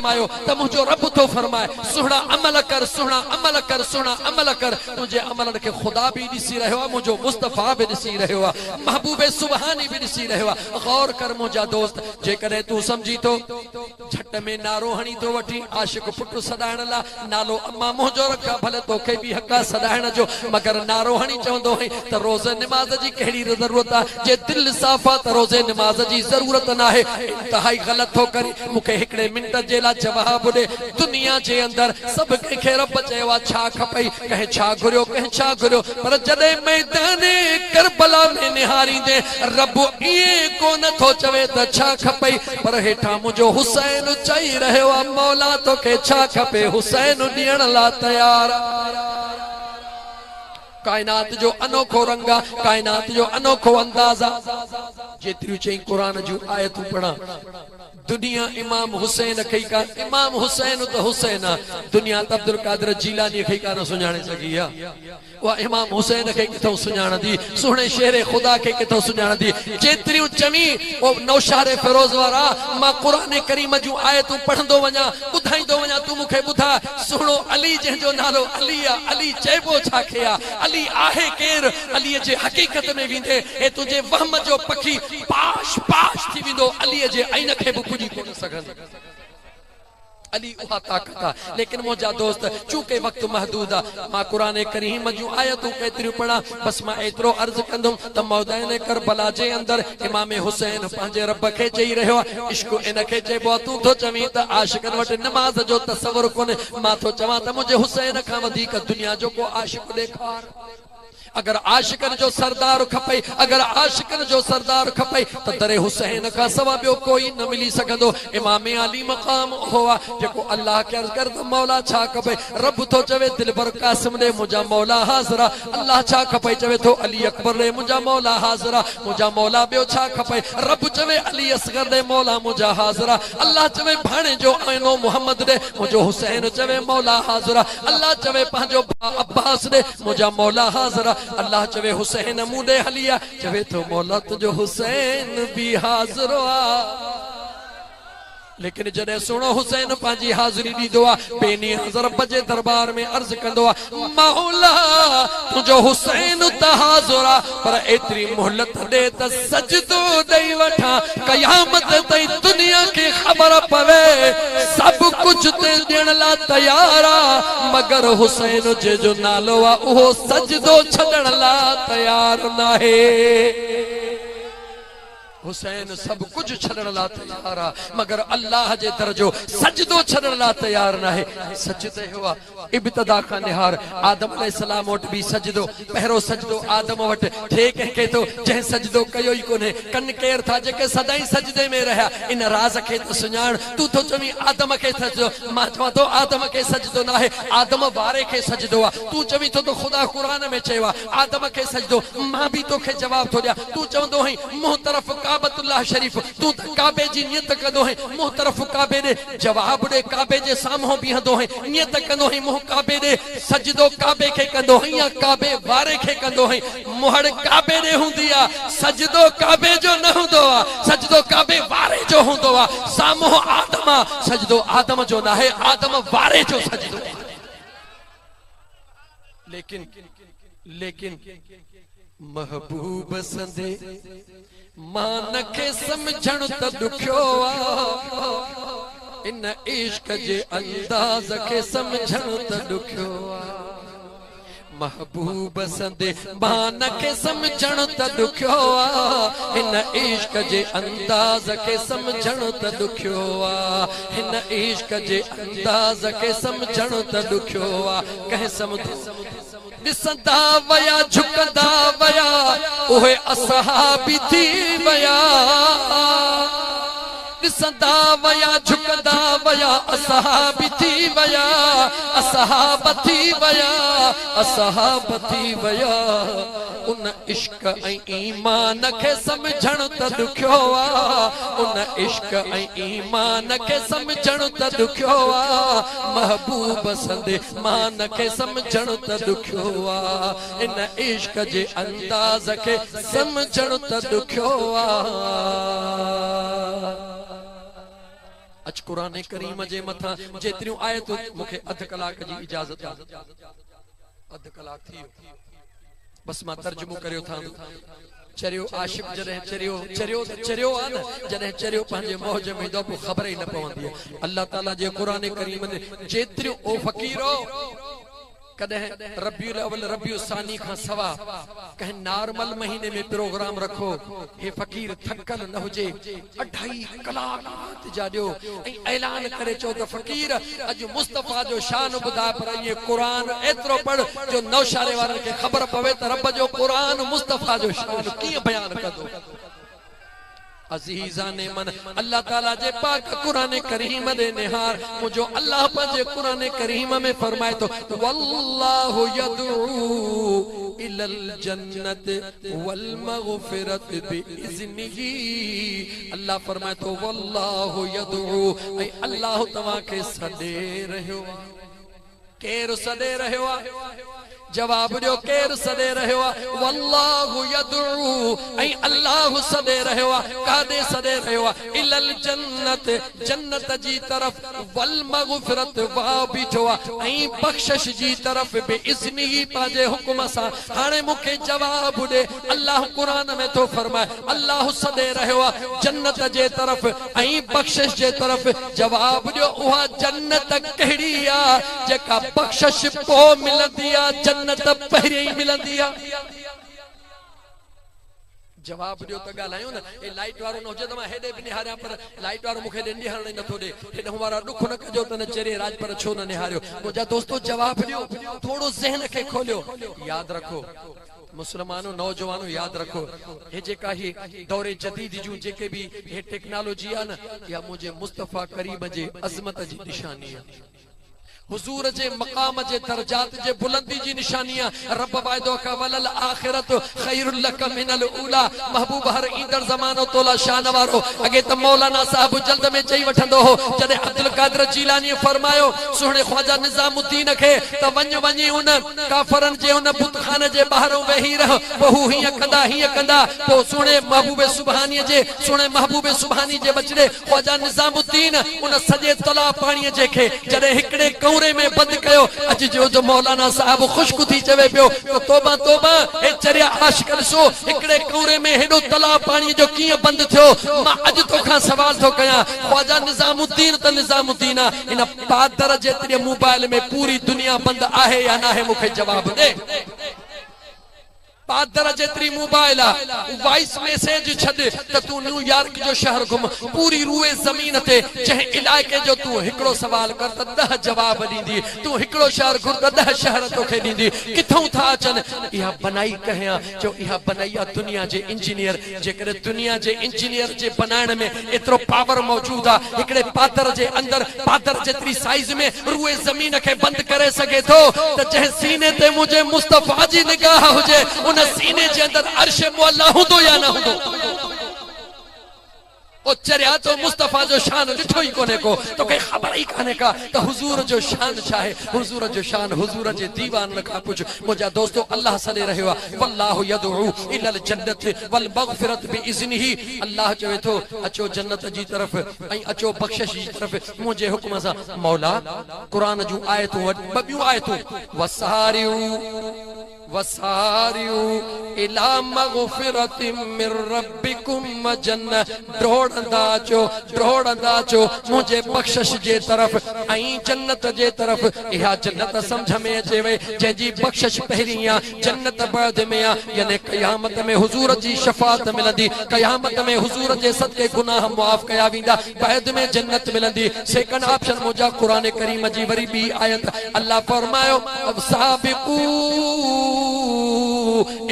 फरमायो त मुझो रब तो फरमाए सुहणा अमल कर, सुहणा अमल कर, सुहणा अमल कर। तुझे अमलन के खुदा भी ॾिसी रहियो आहे, मुझो मुस्तफ़ा भी ॾिसी रहियो आहे, महबूबे सुबहानी भी ॾिसी रहियो आहे। गौर कर मुझा दोस्त, जेकॾहिं तू समझी तो झट में नारो हणी तो वठी आशिक पुट सदाइण ला नालो अम्मा मुझो रखा, भले तोखे भी हक़ सदाइण जो, मगर नारो हणी चवंदो है त रोज़े निमाज़ जी कहिड़ी ज़रूरत आहे? जे दिल साफ़ आहे त रोज़े निमाज़ जी ज़रूरत न आहे। इंतहाई ग़लत थो करे। मूंखे हिकिड़े मिंट जे लाइ जवाब ॾे। दुनिया जे अंदर सब कंहिंखे रब चयो आहे छा खपई, कंहिं छा घुरियो, कंहिं छा घुरियो, पर जॾहिं मैदाने करबला में निहारींदे रब ईअं कोन थो चवे त छा खपई, पर हेठां मुंहिंजो हुसैन चई रहियो आहे मौला तोखे छा खपे, हुसैन ॾियण लाइ तयार। कायनात जो अनोखो रंग आहे, कायनात जो अनोखो अंदाज़ आहे। जेतिरियूं चई क़ुरान जूं आयतूं पढ़ा, दुनिया इमाम हुसैन खे का, इमाम हुसैन तो हुसैन आहे, दुनिया त अब्दुल कादिर जीलानी खे कान सुञाणे सघी आहे। उहा इमाम हुसैन खे किथां सुञाणंदी, सुहिणे शेरे ख़ुदा खे किथां सुञाणंदी। जेतिरियूं चवी ओ नौशारे फिरोज़ वारा, मां क़ुरान करीम जूं आयतूं पढ़ंदो वञा, ॿुधाईंदो वञा, तूं मूंखे ॿुधा। सुहिणो अली जंहिंजो नालो अली आहे, अली चइबो छा खे आहे, अली आहे केरु? अलीअ जे हक़ीक़त में वेंदे ए तुंहिंजे वहम जो पखी पाश पाश थी वेंदो, अलीअ जे ऐन खे बि पुॼी कोन सघंदो। अली उहा ताकत आहे। लेकिन मुझा दोस्त चूंकि वक्त महदूद आहे, मां क़ुरान करीम जूं आयतूं केतिरियूं पढ़ा, बस मां एतिरो अर्ज़ कंदुमि त मौदाइन करबला जे अंदर इमाम हुसैन पंहिंजे रब खे चई रहियो आहे, इश्क इन खे चइबो आहे। तूं थो चवीं त आशिकनि वटि नमाज़ जो तसवुर कोन्हे, मां थो चवां त मुंहिंजे हुसैन खां वधीक दुनिया जो को आशिक ॾेखार। अगर आशिकन जो सरदार खपे, अगर आशिकन जो सरदार खपे तो दरे हुसैन का सवा बियो कोई न मिली सकंदो। इमाम अली मकाम हुआ जेको अल्लाह के अर्ज कर मौला छा खपे, रब तो चवे दिलबर कासिम ने मुझा मौला हाज़रा, अल्लाह छा खपे चवे तो अली अकबर ने मुझा मौला हाज़रा, मुझा मौला बियो छा खपे, रब चवे अली असगर ने मौला मुझा हाज़रा, अल्लाह चवे भाणे जो आइनो मोहम्मद ने मुझो हुसैन चवे मौला हाज़रा, अल्लाह चवे पंहिंजो अब्बास ने मुझा मौला हाज़रा, अल्लाह चवे हुसैन मुंडे हलिया, चवे तो मौला तुझो हुसैन भी हाज़िर आ। लेकिन जॾहिं सुनो हुसैन पंहिंजी हाज़िरी ॾींदो आहे, बेनी हज़र बजे दरबार में अर्ज़ कंदो आहे मौला तुझो हुसैन त हाज़िर आहे, पर एतिरी मोहलत ॾे त सजदो ॾेई वठां, क़यामत ताईं दुनिया खे ख़बर पवे सब कुछ ते ॾियण लाइ तयार आहे, मगर हुसैन जो नालो आहे उहो सजदो छॾण लाइ तयार नाहे। हुसैन सब कुछ छड़ण ला तैयार आ, मगर अल्लाह जे दरजो सजदो छड़ण ला तैयार ना है। सजदे हुआ इब्तिदा का निहार आदम अलैहिस्सलाम वट भी सजदो, पहरो सजदो आदम वट थे के तो जह सजदो कयो ही कोने, कन केर था जेके सदाई सजदे में रहा, इन राज के तो सुञाण। तू तो चवी आदम के सजदो, मां चवा तो आदम के सजदो ना है, आदम वारे के सजदो आ। तू चवी तो खुदा कुरान में चवा आदम के सजदो, मां भी तो के जवाब थो दिया। तू चवंदो है मुंह तरफ काबतुल्लाह शरीफ, तू काबे जी नियत कंदो है, मुंह तरफ काबे दे जवाब दे, काबे जे साम्हूं बीहंदो है, नियत कंदो है मुंह काबे दे, सजदो काबे के कंदो है या काबे वारे के कंदो है। मुहड़ काबे दे हुंदी आ, सजदो काबे जो न हुंदो आ, सजदो काबे वारे जो हुंदो आ। साम्हूं आदम आ, सजदो आदम जो ना है, आदम वारे जो सजदो। लेकिन लेकिन महबूब संदे मान के समझण त दुखियो आ, इन इश्क जे अंदाज के समझण त दुखियो आ। महबूब संदे मान के समझण त दुखियो आ, इन इश्क जे अंदाज के समझण त दुखियो आ, इन इश्क जे अंदाज के समझण त दुखियो आ। कह समुझ ॾिसंदा वया झुकंदा वया उहे असहाबी थी वया, ॾिसंदा वया झुकंदा वया असहाबी थी वया, असहाब थी वया, असहाब थी वया। उन इश्क ऐं ईमान खे समझण त दुखियो आ, उन इश्क ऐं ईमान खे समझण त दुखियो आ। महबूब संदे मान खे समझण त दुखियो आ, इन इश्क जे अंदाज खे समझण त दुखियो आ। अच कुरान करीम जे मथा जेतिरियूं आयतूं मूंखे अध कलाक जी इजाज़त आहे अध कलाक थी वियो बस मां तर्जुमो करियो था चरियो आशिक जॾहिं चरियो आहे न जॾहिं चरियो पंहिंजे मौज में ईंदो पोइ ख़बर ई न पवंदी आहे अल्लाह ताला जे क़ुरान करीम में जेतिरियूं ओ फ़क़ीरो कदे रबियुल अव्वल रबियुल सानी खां सवा कहीं नॉर्मल महीने में प्रोग्राम रखो हे फकीर थकल न हुजे 2.5 कलाक जा दियो ऐलान करे चो त फकीर अज मुस्तफा जो शान बुधा पर ये कुरान एतरो पढ़ जो नौशारे वारन के खबर पवे त रब जो कुरान मुस्तफा जो शान की बयान कदो अजीजाने मन अल्लाह ताला जे पाक कुरान करीम दे निहार मुझो अल्लाह पंजे कुरान करीम में फरमाए तो वल्लाहु यदऊ इलल जन्नत वल मगफिरत बिइज़्निही अल्लाह फरमाए तो वल्लाहु यदऊ ऐ अल्लाह तवा के सदे रहियो केर सदे रहियो जवाब दियो केर सदे रहियो वल्लाहु यदऊ ऐ अल्लाह सदे रहियो कादे सदे रहियो इलल जन्नत जन्नत जी तरफ वल मगफिरत वा बीठो ऐ बख्शिश जी तरफ बिइज़्निही पाजे हुक्म सा हाने मुखे जवाब दे अल्लाह कुरान में तो फरमाए अल्लाह सदे रहियो जन्नत जे तरफ ऐ बख्शिश जे तरफ जवाब दियो उहा जन्नत कहिड़ी आ जेका बख्शिश पो मिलंदी आ जन्नत पहरे ही मिलंदी आ जवाब दियो त गालायो न ए लाइट वारो न होजे त मां हेडे भी निहारिया पर लाइट वारो मुखे ॾेंडी हरण नथो ॾे हेडे वारा दुख न कजो त न चरे राज पर छो न निहारियो मुंहिंजा दोस्तों जवाब दियो थोड़ो ज़हन खे खोलियो याद रखो मुसलमानों नौजवानों याद रखो हे जेका ही दौरे जदीद जूं जेके भी हे टेक्नोलॉजी आ न या मुझे मुस्तफा करीम जे अजमत जी निशानी है हुजूर जे मकाम जे दर्जात जे बुलंदी जी निशानियां रब वायदो का वलल आखिरत खैरुल लक मिनल ऊला महबूब हर ईंदड़ ज़मानो तोला शान वारो अगे त मौलाना साहब जल्द में चई वठंदो हो जदे अब्दुल कादिर जीलानी फरमायो सुहणे ख्वाजा निजामुद्दीन के त वञी उन काफरन जे उन बुतखाने जे बाहरों वेही रह बहु हिय कंदा तो सुहणे महबूबे सुभानी जे सुहणे महबूबे सुभानी जे बचड़े ख्वाजा निजामुद्दीन उन सजे तला पानी जे के जदे हिकड़े कमरे में बंद कयो अज जो मौलाना साहब खुशक थी चवे पियो तो तौबा तौबा ए चरिया आशिकन सो एकड़े कमरे में हेडो तलाब पानी जो की बंद थियो मां अज तोखा सवाल थो कया ख्वाजा निजामुद्दीन त निजामुद्दीन इन पादर जेतरे मोबाइल में पूरी दुनिया बंद आहे या ना है मुखे जवाब दे पादर जेतरी मोबाइल आ वॉइस मैसेज छद त तू न्यूयॉर्क जो शहर घुम पूरी रूए जमीन ते जह इलाके जो तू हिकड़ो सवाल कर त 10 जवाब दींदी तू हिकड़ो शहर घुर त 10 शहर तोखे दींदी किथों था अचन इहा बनाई कहया जो इहा बनाई दुनिया जे इंजीनियर जेकर दुनिया जे इंजीनियर जे बनाने में एतरो पावर मौजूद आ हिकड़े पादर जे अंदर पादर जेतरी साइज में रूए जमीन के बंद करे सके तो त जह सीने ते मुझे मुस्तफा जी निगाह हुजे सीने के अंदर अर्श मुअल्ला हुंदो या ना हुंदो ओ चरिया तो मुस्तफा जो शान लिठो ही कोने को तो कहीं खबर ही काने का तो हुजूर जो शान चाहे हुजूर जो शान हुजूर जे दीवान का कुछ मुझा दोस्तों अल्लाह सले रहियो वल्लाहु यदऊ इलल जन्नत वल मगफिरत बिइज़्निही अल्लाह चवे तो अचो जन्नत जी तरफ ऐं अचो बख्शिश जी तरफ मुझे हुक्म सा मौला कुरान जो आयतूं बबियूं आयतूं वसारियू इला मगफिरतिम मिर रब्बिकुम जन्नत ढोड़ंदा चो मुझे बख्शिश जे तरफ ऐं जन्नत जे तरफ इहा जन्नत समझ में अचे वे जी बख्शिश पहिरिया जन्नत बाद में यानी क़यामत में हुजूर जी शफाअत मिलंदी क़यामत में हुजूर जे सदके गुनाह मुआफ कया विंदा बाद में जन्नत मिलंदी सेकंड ऑप्शन मुझा कुरान करीम जी वरी बी आयत अल्लाह फरमायो अब साबिकू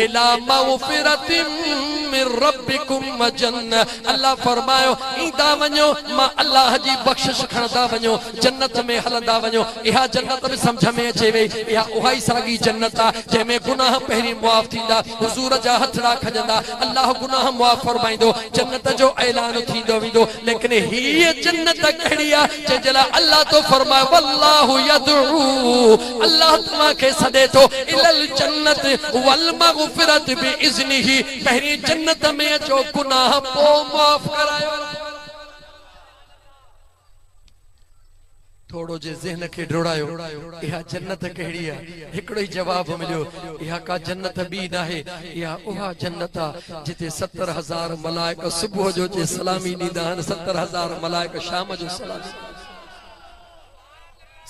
इला मगफिरतिम मिर रब्बिकुम जन्नत अल्लाह फरमायो ईंदा वञो मां अल्लाह जी बख्शिश खणदा वञो जन्नत में हलंदा वञो इहा जन्नत भी समझ में अचे वे इहा उहाई सागी जन्नत आ जंहिंमें गुनाह पहिरीं मुआफ थींदा हुजूर जा हथड़ा खजंदा अल्लाह गुनाह मुआफ फरमाईंदो जन्नत जो ऐलान थींदो वेंदो लेकिन हीअ जन्नत कहिड़ी आ जंहिंजे लाइ अल्लाह तो फरमायो वल्लाहु यदऊ अल्लाह तव्हां खे सॾे थो इलल जन्नत वल मगफिरत बिइज़्निही पहिरीं जन्नत में अचो गुनाह पोइ मुआफ करायो थोड़ो जे ज़हन के ढोड़ायो इहा जन्नत कहिड़ी आहे हिकिड़ो ई जवाब मिलियो इहा का जन्नत बि नाहे इहा उहा जन्नत आहे जिते 70,000 मलाइक सुबुह जो जे सलामी ॾींदा आहिनि 70,000 मलाइक शाम जो सलामी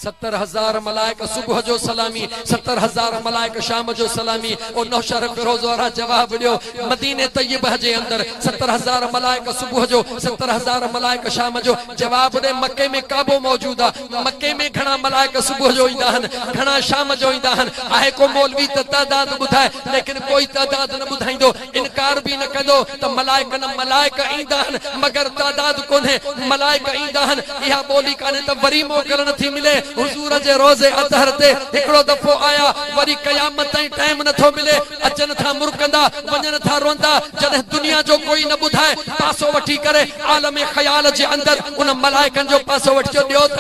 70,000 मलाइक सुबह जो सलामी 70,000 मलाइक शाम जो सलामी और नौशर फिरोज वारा जवाब दियो मदीने तय्यबह जे अंदर 70,000 मलाइक सुबह जो 70,000 मलाइक शाम जो जवाब दे मक्के में काबो मौजूद आहे मक्के में घणा मलाइक सुबह जो ईंदा आहिनि घणा शाम जो ईंदा आहिनि आहे को मौलवी त तादाद ॿुधाए लेकिन कोई तादाद न ॿुधाईंदो इनकार भी न कंदो त मलाइक ईंदा आहिनि मगर तादाद कोन्हे मलाइक ईंदा आहिनि इहा ॿोली कान्हे त वरी मोकल नथी मिले हुजूर जे रोज़े अतहर ते हिकड़ो दफ़ो आया वरी क़यामत ताईं टाइम नथो मिले अचन था मुरकंदा वञन था रोंदा जॾहिं दुनिया जो कोई न ॿुधाए पासो वठी करे आलम ख़याल जे अंदर उन मलाइकनि जो पासो वठी ॾियो त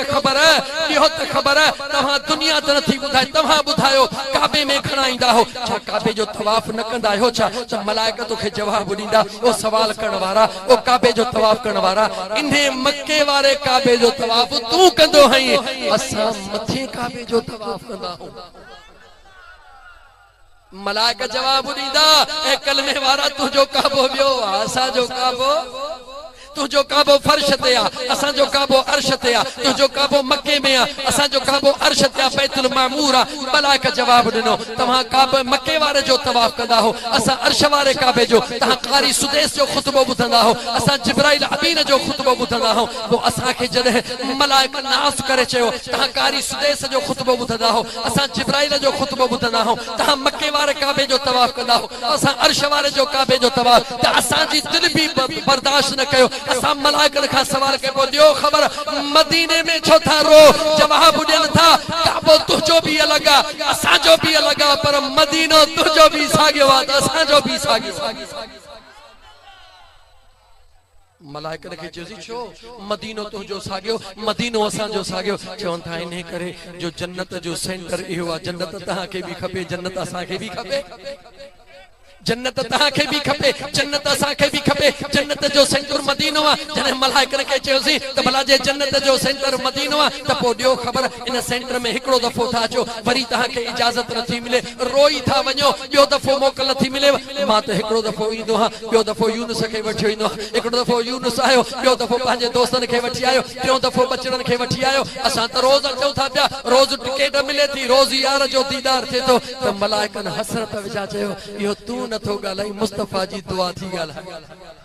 ख़बर तव्हां दुनिया त नथी ॿुधाए तव्हां ॿुधायो काबे में घणा ईंदा हो छा काबे जो तवाफ़ न कंदा आहियो छा त मलाइक तोखे जवाब ॾींदा ओ सवाल करण वारा ओ काबे जो तवाफ़ करण वारा इन्हे मक्के वारे काबे जो तवाफ़ तूं कंदो हई असां मथे काबे जो तवाफ़ कंदा हो मलाइक जवाब ॾींदा ऐं कलमे वारा तुंहिंजो काबो ॿियो आहे असांजो काबो तुझो काबो फर्श ते आ असा जो काबो अर्श ते आ तुझो काबो मक्के में आ असा जो काबो अर्श ते आ बैतुल मामूर आ मलाइक जवाब दिनो तव्हां काबे मक्के वारे जो तवाफ कंदा हो असा अर्श वारे काबे जो तव्हां कारी सुदेस जो खुतबो ॿुधंदा हो असा जिब्राइल अमीन जो खुतबो ॿुधंदा हो तो असा के जॾहिं मलाइक नास करे चयो तव्हां कारी सुदेस जो खुतबो ॿुधंदा हो असा जिब्राइल जो खुतबो ॿुधंदा हो तव्हां मक्के वारे काबे जो तवाफ कंदा हो असा अर्श वारे जो काबे जो तवाफ त असा जी दिल भी बर्दाश्त न कयो असा मलाइकन का सवाल के को दियो खबर मदीने में छो था रो जवाब ॾियनि था काबो तुझो भी अलग आ असा जो भी अलग आ पर मदीनो तुझो भी साॻियो आ त असा जो भी साॻियो मलाइकन के चयोसी छो मदीनो तुझो साॻियो मदीनो असा जो साॻियो चवनि था इन करे जो जन्नत जो सेंटर इहो आ जन्नत तहां के भी खपे जन्नत असा के भी खपे जन्नत तहां के भी खपे जन्नत असा के भी खपे जन्नत जो सेंटर मदीनो आ जने मलाइकन के चयोसी त भला जे जन्नत जो सेंटर मदीनो आ त पो ॾियो खबर इन सेंटर में हिकड़ो दफ़ो था अचो वरी तहां के इजाजत नथी मिले रोई था वञो ॿियो दफ़ो मोकल नथी मिले मां त हिकड़ो दफ़ो ईंदो हा ॿियो दफ़ो यूनुस खे वठी ईंदो हिकड़ो दफ़ो यूनुस आयो ॿियो दफ़ो पंहिंजे दोस्तन खे वठी आयो टियों दफ़ो बचड़न खे वठी आयो असां त रोज़ अचूं था पिया रोज़ टिकेट मिले थी रोज़ यार जो दीदार थिए थो त मलाइकन हसरत विझा चयो इहो तूं नथो ॻाल्हाई मुस्तफ़ा जी दुआ थी ॻाल्हाए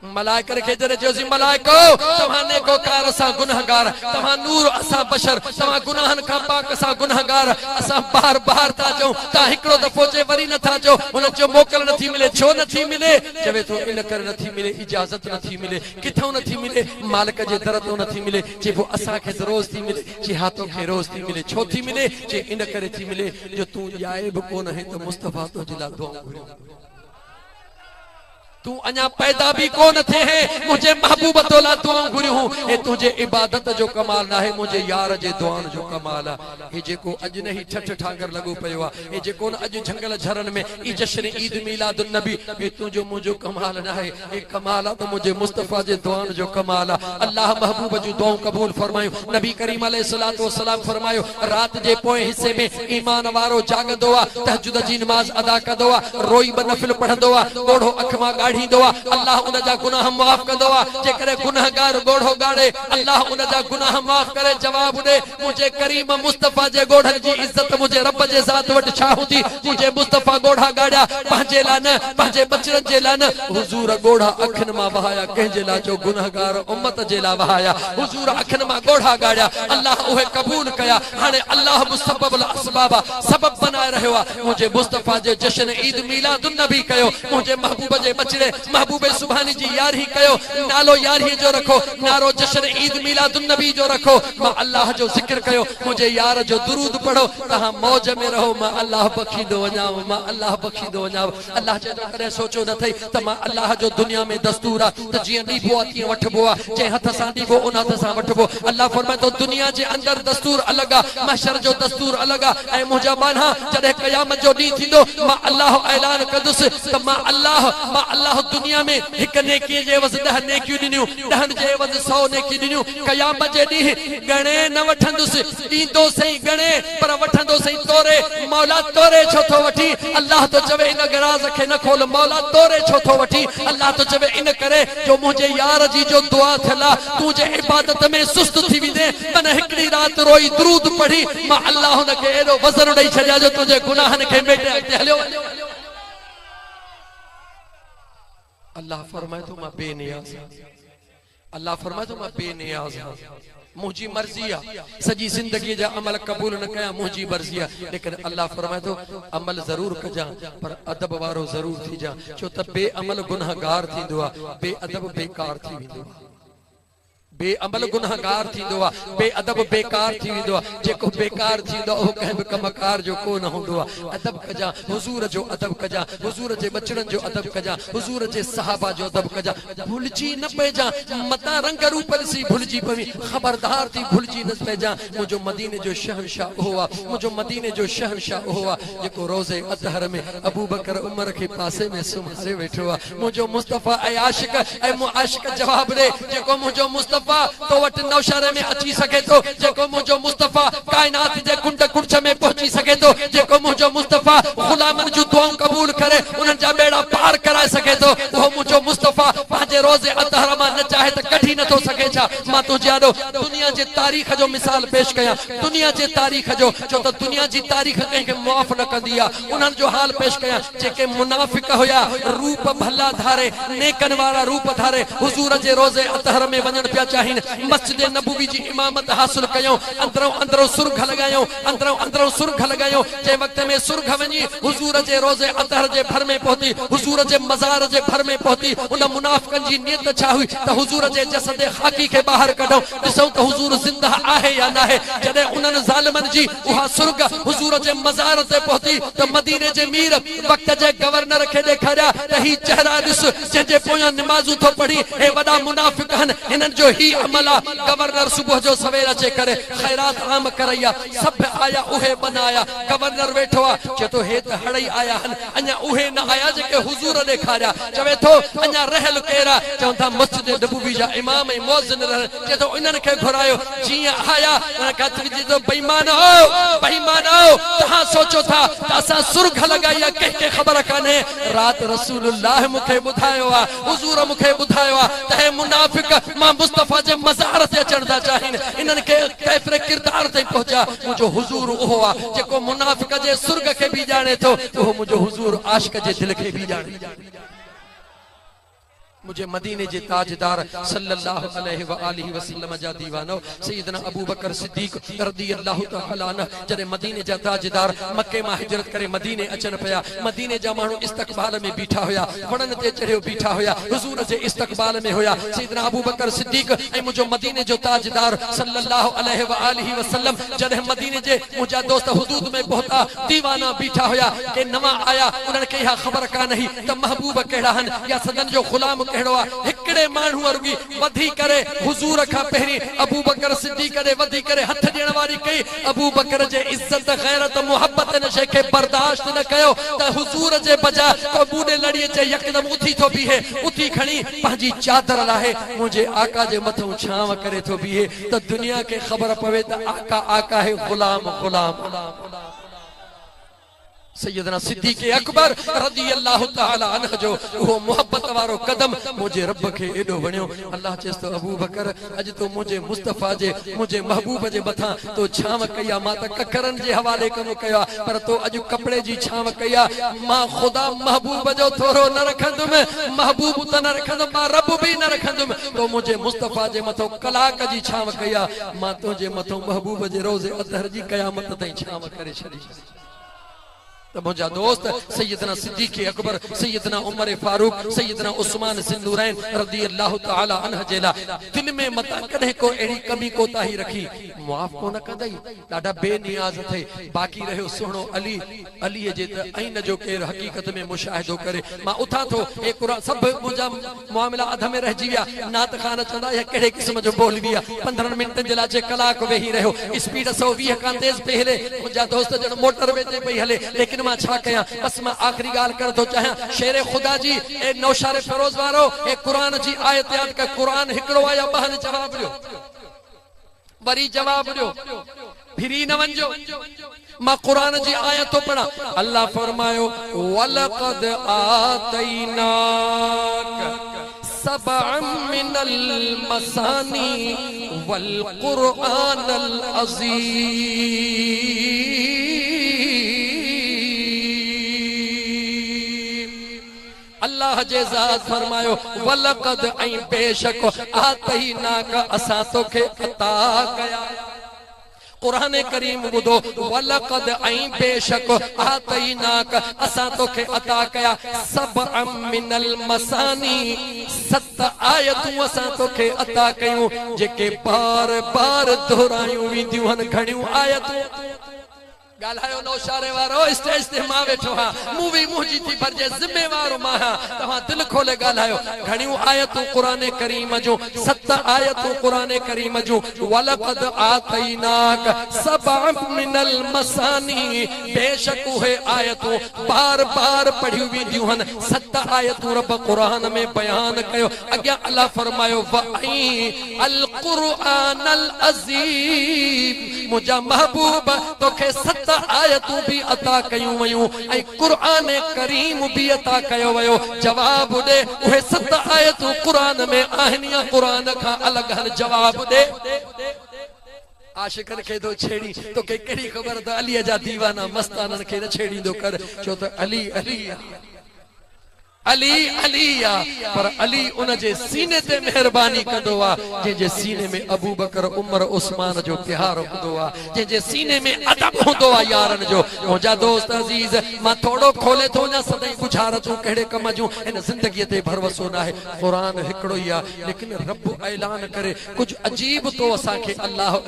मलाइकर के जरे जोसी मलाइको तव्हां नेकोकार असा गुनहगार तव्हां नूर असा बशर तव्हां गुनाहन का पाक असा गुनहगार असा बार बार ता चो ता हिकड़ो दफो जे वरी न था चो उन जो मोकल नथी मिले छो नथी मिले चवे तो इन कर नथी मिले इजाजत नथी मिले किथों नथी मिले मालिक जे दर तो नथी मिले जे वो असा के रोज थी मिले जे हाथों के रोज थी मिले छो थी मिले जे इन करे थी मिले जो तू याइब कोन है तो मुस्तफा तो जिला दुआ तू अञा पैदा भी कौन थे है मुझे महबूब तोला दुआ घुरियो हूं ए तुझे इबादत जो कमाल ना है मुझे यार जे दुआन जो कमाल है ए जेको अज नहीं ठठ ठाकर लगो पयो आ ए जेको अज जंगल झरन में ई जश्न ईद मिलादुन नबी ए तुझो मुझो कमाल ना है ए कमाल तो मुझे मुस्तफा जे दुआन जो कमाल है अल्लाह महबूब जो दुआ कबूल फरमायो नबी करीम अलैहि सलातो वसलाम फरमायो रात जे पोए हिस्से में ईमान वारो जागदो आ तहज्जुद जी नमाज अदा करदो आ रोई ब नफिल पढ़दो आ ओढ़ो अख मा अल्लाह उन जा गुनाह माफ कंदो आ जेकरे गुनाहगार गोढ़ो गाड़े अल्लाह उन जा गुनाह माफ करे जवाब दे मुझे करीम मुस्तफा जे गोढ़न जी इज्जत मुझे रब जे ज़ात वट छा हुंदी मुझे मुस्तफा गोढ़ा गाड़ा पंहिंजे ला न पंहिंजे बचड़न जे ला न हुजूर गोढ़ा अखन मा वहाया कंहिंजे ला जो गुनाहगार उम्मत जे ला वहाया हुजूर अखन मा गोढ़ा गाड़ा अल्लाह उहे कबूल कया हाने अल्लाह मुसब्बब अल असबाब सबब बनाए रहयो आ मुझे मुस्तफा जे जश्न ईद मिलादुन नबी कयो मुझे महबूब जे बचड़े महबूबे सुभानी जी यारी कयो नालो यारी जो रखो नारो जश्न ईद मिलादुन नबी जो रखो मां अल्लाह जो जिक्र कयो मुझे यार जो दुरूद पढ़ो तहां मौज में रहो मां अल्लाह बख्शीदो वञाव मां अल्लाह बख्शीदो वञाव अल्लाह जे करे सोचो न थई त मां अल्लाह जो दुनिया में दस्तूर आ त जियां ॾीबो आ तीअं वठबो आ जे हथ सां ॾीबो उन हथ सां वठबो अल्लाह फरमाए तो दुनिया जे अंदर दस्तूर अलग आ महशर जो दस्तूर अलग आ ऐं मुंहिंजा माना जॾहिं क़यामत जो ॾींहुं थींदो मां अल्लाह ऐलान कंदुसि त मां अल्लाह अल्लाह दुनिया में एक नेकी जे वज़ 10 नेकियूं ॾिनियूं, 10 जे वज़ 100 नेकी ॾिनियूं। क़यामत जे ॾींहुं गणे न वठंदुसि, ॾींदो सही गणे पर वठंदो सही तोरे। मौला तोरे छो थो वठी? अल्लाह तो चवे इन गराज़ खे न खोल। मौला तोरे छो थो वठी? अल्लाह तो चवे इन करे जो मुंहिंजे यार जी जो दुआ थियला तूं जे इबादत में सुस्त थी वेंदे। मन हिकिड़ी रात रोई दुरूद पढ़ी मां अल्लाह हुनखे एॾो वज़न ॾेई छॾिया जो तुंहिंजे गुनाहनि खे मेटे अॻिते हलियो। अल्लाह फरमाए थो मां बेनियाज़, अल्लाह फरमाए थो मां बेनियाज़ आहियां, मुझी मर्जी आ। सजी जिंदगी जा अमल कबूल न कया, मुझी मर्जी आ। लेकिन अल्लाह फरमाए तो अमल जरूर कजा पर अदब वारो जरूर थी जा। छो त बेअमल गुनाहगार थींदो आ, बेअदब बेकार थी वेंदो आ। बेअमल गुनाहगार थींदो आ, बेअदब बेकार थी वेंदो आ। जेको बेकार थींदो ओ कंहिं बि कमकार जो को न हूंदो आ। अदब कजा, हुजूर जो अदब कजा, हुजूर जे बचड़न जो अदब कजा, हुजूर जे सहाबा जो अदब कजा। भुलजी न पइजा, मता रंग रूप ॾिसी भुलजी पवी, खबरदार थी भुलजी न पइजा। मुंहिंजो मदीने जो शहंशाह उहो आ, मुंहिंजो मदीने जो शहंशाह उहो आ जेको रोज़े अतहर में अबू बकर उमर खे पासे में सुम्हारे वेठो आ। मुंहिंजो मुस्तफ़ा ऐं आशिक ऐं मुआशिक जवाब ॾे जेको मुंहिंजो मुस्तफ़ा तो वट नौशहरे में अची सके तो, जेको मुंहिंजो मुस्तफ़ा कायनात जे कुंड कुर्छ में पहुची सके तो, जेको मुंहिंजो मुस्तफ़ा गुलामन जूं दुआऊं कबूल करे उन्हनि जा बेड़ा पार कराए सके तो, उहो मुंहिंजो मुस्तफ़ा पंहिंजे रोज़े अतहर मां न चाहे त कढी नथो सघे छा? मां तुंहिंजे आॾो दुनिया जे तारीख़ जो मिसाल पेश कयां, दुनिया जे तारीख़ जो, छो त दुनिया जी तारीख़ कंहिंखे मुआफ़ न कंदी आहे। उन्हनि जो हाल पेश कयां जेके मुनाफ़िक हुया, रूप भला धारे, नेकन वारा रूप धारे हुजूर जे रोज़े अतहर में वञण पिया चाहिन। मस्जिद नबवी जी इमामत हासिल कयूं, अंदरों अंदरों सुर्ख लगायूं, अंदरों अंदरों सुर्ख लगायूं। जे वक्त में सुर्ख वञी हुजूर जे रोज़े अतहर जे भर में पहुती, हुजूर जे मज़ार जे भर में पहुती। उन मुनाफ़िकनि जी नियत छा हुई त हुजूर जे जसद खाकी खे ॿाहिरि कढूं, ॾिसूं त हुजूर ज़िंदा आहे या न आहे। जॾहिं उन्हनि ज़ालिमनि जी उहा सुर्ख हुजूर जे मज़ार ते पहुती त मदीने जे मीर वक्त जे गवर्नर खे ॾेखारिया त ही चेहरा ॾिस जंहिंजे पोयां निमाज़ूं थो पढ़ी, हे वॾा मुनाफ़िक आहिनि, हिननि जो ही अमला। गवर्नर सुबह जो सवेर अचे करे खैरात आम करैया, सब आया उहे बनाया। गवर्नर वेठो आ चे तो हे त हड़ई आया हन, अञा उहे न आया जेके हुजूर ॾेखारिया। चवे थो अञा रहल केरा, चवनि था मस्जिद नबवी जा इमाम ऐं मुअज़्ज़िन रहल। चे तो इन्हनि खे घुरायो, जीअं आया तो बेईमान हो, बेईमान हो, तहां सोचो था त असां सुर्ख लगाई आहे, कंहिंखे ख़बर कान्हे। रात रसूलुल्लाह मूंखे ॿुधायो आहे, हुजूर मूंखे ॿुधायो आहे त हे मुनाफ़िक मां मुस्तफ़ा जे मज़ार ते अचण था चाहिनि, इन्हनि खे कैफ़रे किरदार ते पहुचा। मुंहिंजो हुजूर उहो आहे जेको मुनाफ़िक जे सुर्ग खे बि ॼाणे थो, उहो मुंहिंजो हुजूर आशिक जे दिलि खे बि ॼाणे। मुझे मदीने जे ताजदार सल्लल्लाहु अलैहि व आलिहि वसल्लम जा दीवानो सैयदना अबू बकर सिद्दीक रज़ियल्लाहु तआला अन्हु जॾहिं मदीने जा ताजदार मक्के मां हिजरत करे मदीने अचन पिया, मदीने जा माण्हू इस्तक़बाल में बीठा हुया, वणनि ते चढ़ियो बीठा हुया, हुजूर जे इस्तक़बाल में हुया। सैयदना अबू बकर सिद्दीक ऐं मुंहिंजो मदीने जो ताजदार सल्लल्लाहु अलैहि व आलिहि वसल्लम जॾहिं मदीने जे मुंहिंजा दोस्त हुदूद में पहुता, दीवाना बीठा हुया के नवां आया, उन्हनि खे इहा ख़बर कान हुई त महबूब कहिड़ा आहिनि या सदन जो ग़ुलाम कहिड़ो आहे। हिकिड़े माण्हू रुॻी वधी करे हुजूर खां पहिरीं अबू बकर सिद्दीक़ ॾे वधी करे हथ ॾियण वारी कई। अबू बकर जे इज़त ग़ैरत मुहबत इन शइ खे बर्दाश्त न कयो त हुजूर जे बजाए को बूढ़े लड़ी अचे यकदम उथी थो बीहे, उथी खणी पंहिंजी चादर लाहे मुंहिंजे आका जे मथां छांव करे थो बीहे त दुनिया खे ख़बर पवे त आका आका है, गुलाम गुलाम। सैयदना सिद्दीक़ अकबर रज़ियल्लाहु तआला अन्हु जो उहो मोहब्बत वारो कदम मुझे रब के एडो वणियो। अल्लाह चेस तो अबू बकर अज तो मुझे मुस्तफ़ा जे मुझे महबूब जे मथा तो छाव कया, मां त ककरन जे हवाले कम कया, पर तो अज कपड़े जी छाव कया। मां खुदा महबूब जो थोरो न रखंदुम, महबूब त न रखंदुम, मां रब भी न रखंदुम, तो मुझे मुस्तफ़ा जे मथो कलाक जी छाव कया। मां तो जे मथो महबूब जे रोज़े अतहर जी क़यामत ताईं छाव करे छड़ी। तो मुझा दोस्त सैयदना सिद्दीक़ अकबर, सैयदना उमर फारूक, सैयदना उस्मान सिंदूरैन रज़ियल्लाहु तआला अन्हु जे लाइ दिल में मता कॾहिं को अहिड़ी कमी कोताही रखी मुआफ़ कोन कंदई, ॾाढा बेनियाज़ थे। बाक़ी रहियो सुहिणो अली, अलीअ जे त ऐन जो केरु हक़ीक़त में मुशाहिदो करे। मां उथां थो ए क़ुरान सभु मुंहिंजा मामला अध में रहिजी विया। नात खान चवंदा इहा कहिड़े क़िस्म जो बोलवी आहे, 15 मिंटनि जे लाइ जे कलाक वेही रहियो, स्पीड 120 खां तेज़ पई हले। मुंहिंजा दोस्त ॼण मोटर वे ते पई हले, लेकिन मां छा कयां बस मां आखिरी गाल कर तो चाहियां शेर खुदा जी ए नौशार फिरोज वारो ए कुरान जी आयत याद का कुरान हिकड़ो आया बहन जवाब दियो वरी जवाब दियो फिरी न वंजो मां कुरान जी आयत तो पढ़ा अल्लाह फरमायो वलक़द आतैनाक सबअम मिनल मसानी वल कुरआनल अज़ीम अल्लाह जे ज़ात फरमायो वलक़द ऐं बेशक आतैनाक असां तोखे अता कया कुरान करीम बुधो वलक़द ऐं बेशक आतैनाक असां तोखे अता कया सबअम मिनल मसानी 7 आयतूं असां तोखे अता कयूं जेके बार बार दोहरायूं वेंदियूं आहिनि घणियूं आयतूं गालायो नौशारे वारो स्टेज ते मां वेठो हां मूवी मुंहिंजी थी भरजे जिम्मेवार मां हां तव्हां दिल खोले गालायो घणियूं आयतूं कुरान करीम जूं 7 आयतूं कुरान करीम जूं वलक़द आतैनाक सबअम मिनल मसानी बेशक उहे आयतूं बार बार पढ़ियूं वेंदियूं आहिनि 7 आयतूं रब कुरान में बयान कयो अॻियां अल्लाह फरमायो वई अल कुरआनल अज़ीम मुंहिंजा महबूब तोखे 7 आयतूं भी अता कयूं वयूं ऐं कुरान करीम भी अता कयो वयो जवाब दे उहे 7 आयतूं कुरान में आहिनि या कुरान खां अलग हन जवाब दे आशिकन खे तो छेड़ी तो के केड़ी खबर त अली जा दीवाना मस्तानन खे न छेड़ींदो कर छो त अली अली अली अली पर अली उन जे सीने ते मेहरबानी कंदो आ जे सीने में अबू बकर उमर उस्मान जो प्यार हूंदो आ जे सीने में अदब हूंदो आ यारन जो मुंहिंजा दोस्त अजीज मां थोड़ो खोले थो ना सदाई बुझार तूं कहिड़े कम जूं इन ज़िंदगीअ ते भरवसो न आहे कुरान हिकिड़ो ई आहे लेकिन रब ऐलान करे कुछ अजीब तो असांखे अल्लाह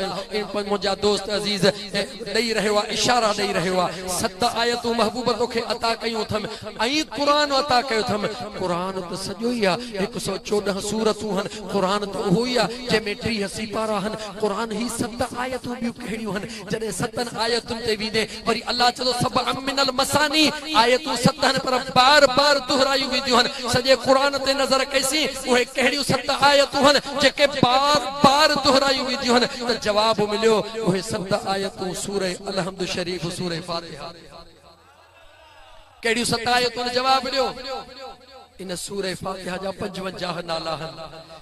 मुंहिंजा दोस्त अजीज ॾेई रहियो आहे इशारा ॾेई रहियो आहे 7 आयतूं महबूब तोखे अता कयूं अथमि ऐं कुरान अता कयो कुरान तो सजो ही 114 सूरतूं हन कुरान तो हो ही जंहिंमें 30 सिपारा हन कुरान ही 7 आयतूं भी कहिड़ियूं हन जॾहिं 7 आयतुनि ते वेंदे वरी अल्लाह चयो सब मिनल मसानी आयतूं 7 हन पर बार बार दोहरायूं वेंदियूं हन सॼे कुरान ते नज़र कईसीं उहे कहिड़ियूं 7 आयतूं हन जेके बार बार दोहरायूं वेंदियूं हन त जवाब मिलियो उहे 7 आयतूं सूरह अलहम्द शरीफ सूरह फातिहा केड़ियूं 7 आयतुनि जवाब ॾियो इन सूरह फातिहा जा 55 नाला हन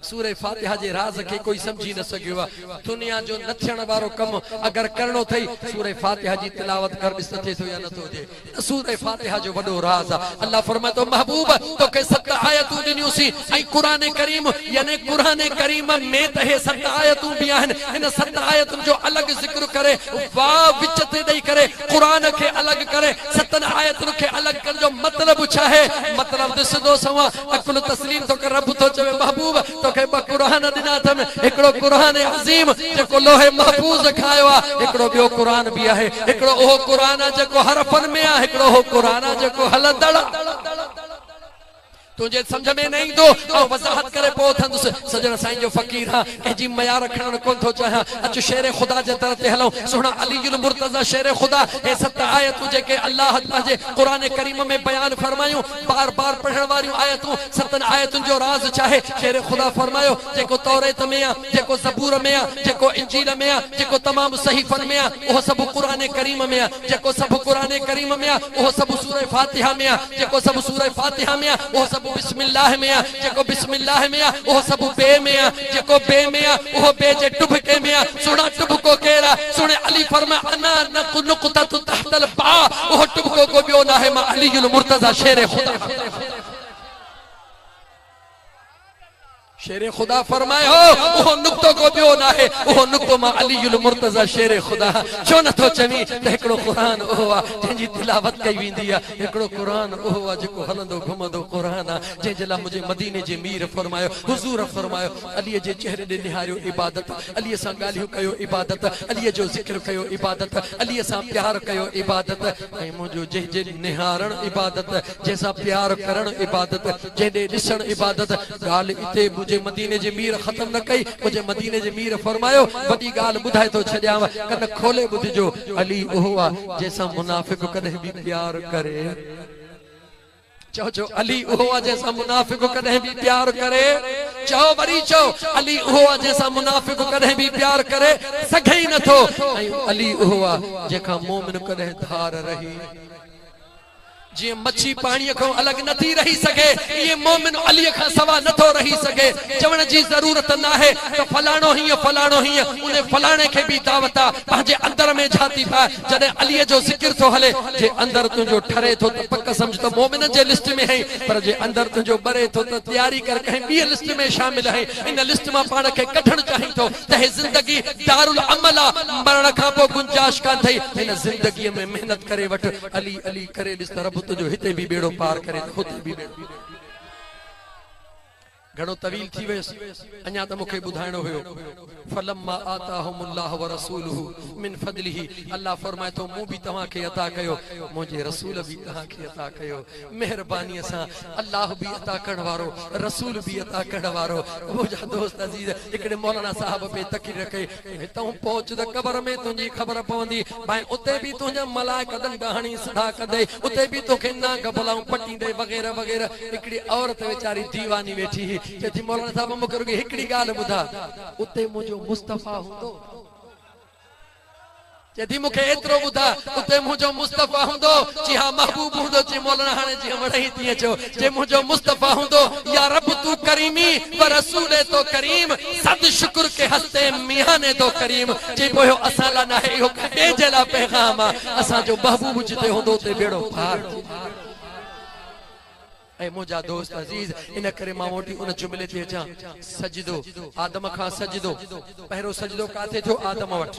सूरह फातिहा जे राज के कोई समझी न सकियो दुनिया जो न थियण वारो कम अगर करणो थई सूरह फातिहा जी तिलावत कर ॾिस थे तो या न तो जे सूरह फातिहा जो वडो राज अल्लाह फरमाए तो महबूब तोखे 7 आयतूं ॾिनियूंसीं ऐं कुरान करीम यानी कुरान करीम में त हे 7 आयतूं भी आहिनि इन 7 आयतुनि जो अलग जिक्र करे वाह विच ते ॾेई करे कुरान खे अलग करे 7 आयतुनि खे अलग करण जो मतलब छा है मतलब ॾिसंदो सवा अकुल तस्लीम तो कर रब तो चवे महबूब तोखे 2 कुरान ॾिना अथमि हिकिड़ो कुरान अज़ीम जेको लोहे महफूज़ खायो आहे हिकिड़ो ॿियो कुरान भी आहे हिकिड़ो उहो कुरान जेको हरफनि में आहे हिकिड़ो उहो कुरान जेको हलंदड़ तुझे समझ में नहीं दो और वजाहत करे पहुंचंदुसि सजन साईं जो फकीर हां कंहिंजी मयार खणण कोन थो चाहियां अच शेर खुदा जे तरह ते हलूं सुहिणा अलीयुल मुर्तज़ा शेर खुदा हे 7 आयतूं जेके अल्लाह ताला जे कुरान करीम में बयान फरमायूं बार बार पढ़ण वारियूं आयतूं 7 आयतुनि जो राज चाहे शेर खुदा फरमायो जेको तौरेत में आहे जेको ज़बूर में आहे जेको इंजील में आहे जेको तमाम सहीफ़नि में आहे उहो सभु कुरान करीम में आहे जेको सभु कुरान करीम में आहे उहो सभु सूरह फातिहा में आहे जेको सभु सूरह फातिहा में आहे उहो सभु बिस्मिल्लाह में आ जेको बिस्मिल्लाह में आ वो सब बे में आ जेको बे में आ वो बे जे टुबके में आ सुना टुबको केरा सुने अली फरमा अना नुक़ता तहतल बा वो टुबको को बियो ना है मा अलीयुल मुर्तज़ा शेर खुदा शेर खुदा फरमाए हो वो नुक्तो को बियो ना है वो नुक्तो मा अलीयुल मुर्तज़ा शेर खुदा छो न तो चवी त एकड़ो कुरान ओ आ जंजी तिलावत कई वेंदी आ एकड़ो कुरान ओ आ जेको हलंदो घुमंदो कुरान आ जे जला मुझे मदीने जे मीर फरमायो हुजूर फरमायो अली जे चेहरे दे निहारियो इबादत अली सा गालियो कयो इबादत अली जो जिक्र कयो इबादत अली सा प्यार कयो इबादत ए मुजो जे जे निहारण इबादत जैसा प्यार करण इबादत जे दे दिसण इबादत गाल इते मुझे मदीने जे मीर खत्म न कई मुझे मदीने जे मीर फरमायो वडी गाल बुधाए तो छड्याव कन खोले बुधजो अली उहो आ जैसा मुनाफिक कदे भी प्यार करे चो चो अली उहो आ जैसा मुनाफिक कदे भी प्यार करे चो वरी चो अली उहो आ जैसा मुनाफिक कदे भी प्यार करे सघे ही न थो अली उहो आ जेका मोमिन कदे धार रही जी मच्छी पानी को अलग नथी रही सके ये मोमिन अली का सवा नथो रही सके चवण जी जरूरत ना है तो फलाणो ही उन्हें फलाणे के भी दावता पांजे अंदर में जाती पा जने अली जो जिक्र तो हले जे अंदर तुझो ठरे तो पक्का समझ तो मोमिन जे लिस्ट में है पर जे अंदर तुझो बरे तो तैयारी कर कहीं बी लिस्ट में शामिल है इन लिस्ट में पाण के कठण चाहि तो तहे जिंदगी दारुल अमला मरण का पो गुंजाइश का थई इन जिंदगी में मेहनत करे वठ अली अली करे इस तरह तुझो हिते भी बेड़ो पार करे होते भी घणो तवील थी वयस अन्या त मुखे बुधाइणो हुयो फलम्मा आताहुमुल्लाह व रसूलुहु मिन फदलिही अल्लाह फरमाए तो मु भी तवा के अता कयो मुझे रसूल भी तहा के अता कयो मेहरबानी सा अल्लाह भी अता करण वारो रसूल भी अता करण वारो मुझा दोस्त अजीज एकड़े मौलाना साहब पे तकीर रखे हितों पहुंच द कब्र में तुजी खबर पवंदी भाई उते भी तुजा मलाइका दंडाणी सदा कदे उते भी तोखे ना गबलाऊं पट्टी दे वगैरह वगैरह एकड़ी औरत बेचारी दीवानी बैठी चेती मौलाना साहब मुखे रुगी हिकड़ी गाल बुधा उते मुझो मुस्तफा हुंदो चेती मुखे एतरो बुधा उते मुझो मुस्तफा हुंदो जी हां महबूब हुंदो जी मौलाना हाने जी वणई थी चो जे मुझो मुस्तफा हुंदो या रब तू करीमी व रसूल तो करीम सद शुक्र के हस्ते मियाने तो करीम जे पोयो असाला ना है यो बे जला पैगाम असा जो महबूब जिते हुंदो ते बेड़ो पार ऐ मुझा दोस्त अजीज इन करे मां मोटी उन जुमले ते अचा सजदो आदम खां सजदो पहिरो सजदो काथे थियो आदम वट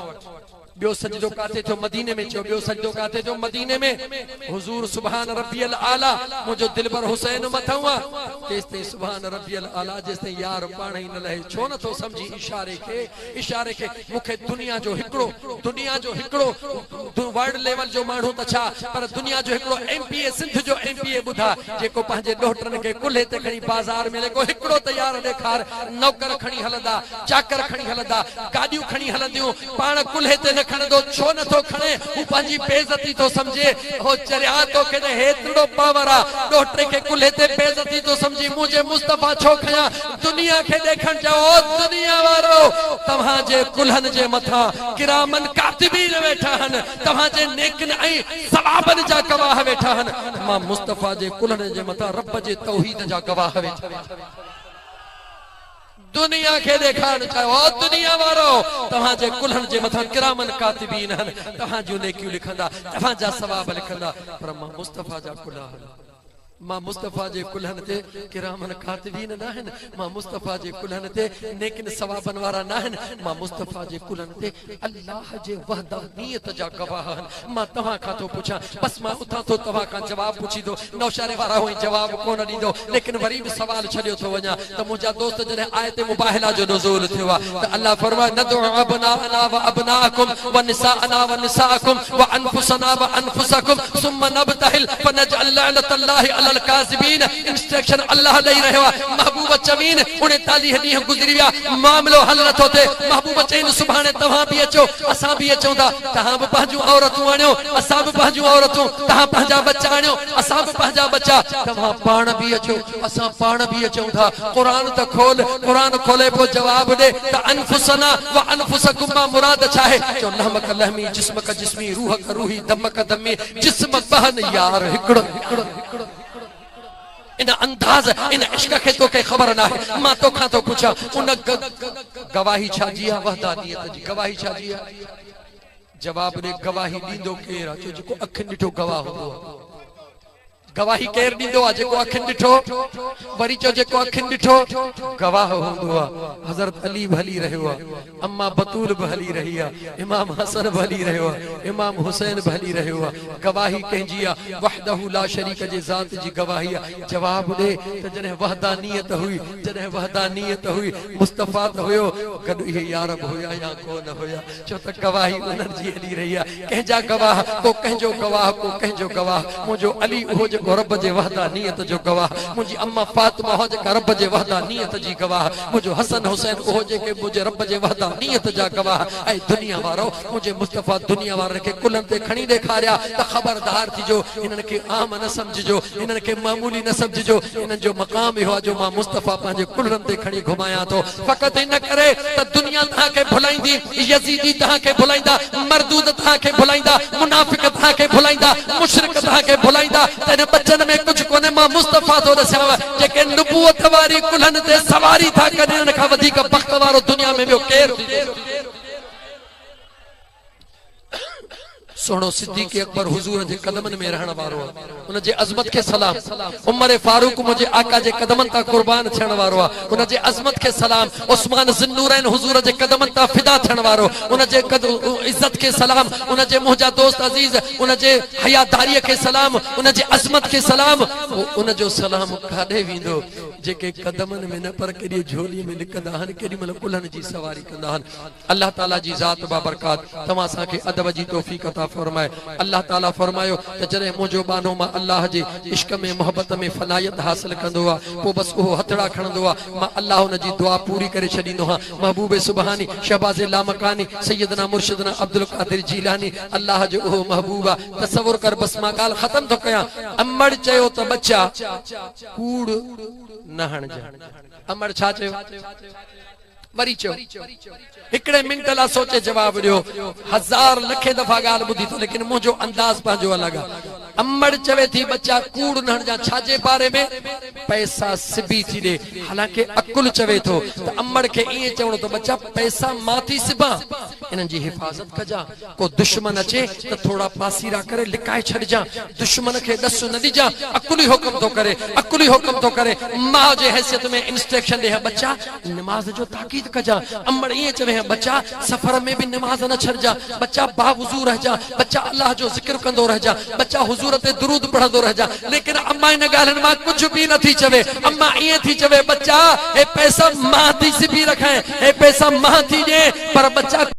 बियो सजदो काथे थियो मदीने में थियो बियो सजदो काथे थियो मदीने में हुजूर सुभान रब्बियल आला मुझो दिलबर हुसैन मथवा तेस्ते सुभान रब्बियल आला जेस्ते यार पाण ही न लहे छो न तो समझी इशारे के मुखे दुनिया जो हिकड़ो वर्ल्ड लेवल जो मानू त छा पर दुनिया जो हिकड़ो एमपीए सिंध जो एमपीए बुधा जेको पांजे डॉक्टरन के कुल्हे ते खणी बाजार में लेको हिकड़ो तैयार देखार नौकर खणी हलदा चाकर खणी हलदा गाड़ियों खणी हलंदियूं पाण कुल्हे ते खणदो छो न तो खणे उ पांजी बेइज्जती तो समझे हो चरिया तो के हेतड़ो पावरा डॉक्टर के कुल्हे ते बेइज्जती तो समझी मुझे मुस्तफा छो खया दुनिया के देखण जाओ दुनिया वारो तव्हां जे कुल्हन जे मथा किरामन कातिबीन वेठा हन तव्हां जे नेकन ऐ सवाबन जा गवाह वेठा हन मां मुस्तफा जे कुल्हन जे मथा रब जे तौहीद जा गवाह वेठा दुनिया के देखाण चाहो दुनिया वारो तव्हां जे कुल्हन जे मथा किरामन कातिबीन हन तव्हां जो नेकियूं लिखंदा तव्हां जा सवाब लिखंदा पर मां मुस्तफा जा कुल्हा मां मुस्तफा जे कुल्हन ते किरामन कातिबीन ना हन मां मुस्तफा जे कुल्हन ते नेकिन सवाबन वारा ना हन मां मुस्तफा जे कुल्हन ते अल्लाह जे वहदानियत जा गवाह हन मां तव्हां खां तो पुछां बस मां उथां तो तव्हां खां जवाब पुछी दो नौशारे वारा होई जवाब कोन ॾींदो लेकिन वरी भी सवाल छडियो तो वञा त मुंहिंजा दोस्त जॾहिं आयत मुबाहिला जो नुज़ूल थियो आहे त अल्लाह फरमाए नदउ अबनाअना व अबनाअकुम व निसाअना व निसाअकुम व अनफुसना व अनफुसकुम सुम्मा नबतहिल फनजअल लअनतल्लाहि अलल काज़िबीन इंस्ट्रक्शन अल्लाह दई रहियो आहे महबूब चवीन 39 ॾींहं गुज़री विया मामलो हल नथो थे महबूब चईन सुभाणे तव्हां भी अचो असां भी अचूं था तव्हां भी पंहिंजूं औरतूं आणियो असां भी पंहिंजूं औरतूं तव्हां पंहिंजा बच्चा आणियो असां भी पंहिंजा बच्चा तव्हां पाण भी अचो असां पाण भी अचूं था कुरान त खोल कुरान खोले पोइ जवाब ॾे त अनफुसना व अनफुसकुम मां मुराद छा आहे जो लहमक लहमी जिस्मक जिस्मी रूहक रूही दमक दमी जिस्म बहन यार हिकड़ो इन अंदाज इन इश्क के तो के खबर ना है मां तो खां तो पूछा उन गवाही छा जी आहे वहदानियत जी गवाही छा जी आहे जवाब ने गवाही दींदो केर जो जेको अखि ॾिठो गवाह हुंदो गवाही केर ॾींदो आहे जेको अखिन ॾिठो वरी चो जेको अखिन ॾिठो गवाह हूंदो आहे हज़रत अली भी हली रहियो आहे अम्मा बतूल भी हली रही आहे इमाम हसन भी हली रहियो आहे इमाम हुसैन भी हली रहियो आहे गवाही कंहिंजी आहे वहदहु ला शरीक जे ज़ात जी गवाही आहे जवाब ॾे त जॾहिं वहदानियत हुई मुस्तफा त हुयो गॾु इहे यार बि हुया या कोन हुया छो त गवाही उन्हनि जी हली रही आहे कंहिंजा गवाह को कंहिंजो गवाह को कंहिंजो गवाह मुंहिंजो अली उहो जेको रब जे वहदानियत जो गवाह, मुंहिंजी अम्मा फातिमा हो जेका रब जे वहदानियत जी गवाह, मुंहिंजो हसन हुसैन उहो जेके मुंहिंजे रब जे वहदानियत जा गवाह। ऐं दुनिया वारो मुंहिंजे मुस्तफ़ा दुनिया वारनि खे कुलनि ते खणी ॾेखारिया त ख़बरदार थीजो, इन्हनि खे आम न सम्झिजो, इन्हनि खे मामूली न सम्झिजो। इन्हनि जो मक़ाम इहो आहे जो मां मुस्तफ़ा पंहिंजे कुलनि ते खणी घुमायां थो। फ़क़ति इन करे त दुनिया तव्हांखे भुलाईंदी, यज़ीदी तव्हांखे भुलाईंदा, मरदूद तव्हांखे भुलाईंदा, मुनाफ़िक तव्हांखे भुलाईंदा, मुशरिक तव्हांखे भुलाईंदा। त इन बचनि में कुझु कोन्हे, मां मुस्तफ़ा थो ॾसांव जेके नुबूअत वारी कुलनि ते सवारी था कनि। इन्हनि खां वधीक बख़्त वारो दुनिया में ॿियो केरु? सोनो सिद्दीक़ अकबर हुजूर जे कदमनि में रहण वारो आहे, उन जे अज़मत के सलाम। उमर फारूक मुझे आका जे कदमनि ता कुर्बान थियण वारो आहे, उन जे अज़मत के सलाम। उस्मान ज़ुन्नूरैन हुजूर जे कदमनि ता फिदा थियण वारो, उन जे इज्जत के सलाम। उन जे मुंहिंजा दोस्त अज़ीज़, उन जे हयादारीअ के सलाम, उन जे अज़मत के सलाम। उन जो सलाम काॾे वेंदो जेके कदमनि में न पर केॾी झोली में लिकंदा आहिनि, केॾी महिल कुल्हनि जी सवारी कंदा आहिनि। अल्लाह ताला जी ज़ात बाबरकात तव्हां असांखे अदब जी तौफ़ीक़ अता फरमाए। अल्लाह ताला फरमायो त जॾहिं मुंहिंजो बानो मां अल्लाह जे इश्क में मोहब्बत में फनायत हासिल कंदो आहे, पोइ बसि उहो हथड़ा खणंदो आहे, मां अल्लाह हुन जी दुआ पूरी करे छॾींदो आहियां। महबूब सुबहानी, शहबाज़ लामकानी, सैयदना मुर्शिदना अब्दुल क़ादिर जीलानी, अल्लाह जो उहो महबूब आहे। तसव्वुर कर, बसि मां ॻाल्हि ख़तम थो कयां। अमड़ चयो त बच्चा कूड़ न हणजा। अमड़ छा चयो? वरी चयो। हिकिड़े मिंट लाइ सोचे जवाब ॾियो। हज़ार लखे दफ़ा ॻाल्हि ॿुधी थो, लेकिन मुंहिंजो अंदाज़ पंहिंजो अलॻि आहे। अमड़ चवे थी बच्चा कूड़ न हणजा, छाजे बारे में? पैसा सिबी थी ॾे। हालांकि अकुल चवे थो त अमड़ खे ईअं चवणो त बच्चा पैसा मां थी सिबां, इन्हनि जी हिफ़ाज़त कजां। को दुश्मन अचे त थोड़ा पासीरा करे लिकाए छॾिजां, दुश्मन खे ॾस न ॾिजां। अकुल ई हुकुम थो करे, अकुल ई हुकुम थो करे। मां जे हैसियत में इंस्ट्रक्शन ॾे, बच्चा नमाज़ जो ताक़ीद कजां। अमड़ ईअं चवे, बच्चा सफ़र में बि नमाज़ न छॾिजां, बच्चा बावुज़ू रहिजां, बच्चा अल्लाह जो ज़िक्र कंदो रहिजां, बच्चा हुज़ूर ते दुरूद पढ़ंदो रहिजां। लेकिन अम्मा इन ॻाल्हियुनि मां कुझु बि नथी चवे। अम्मा ईअं थी चवे, बच्चा हे पैसा मां थी सिबी रखां, हे पैसा मां थी ॾिए, पर बच्चा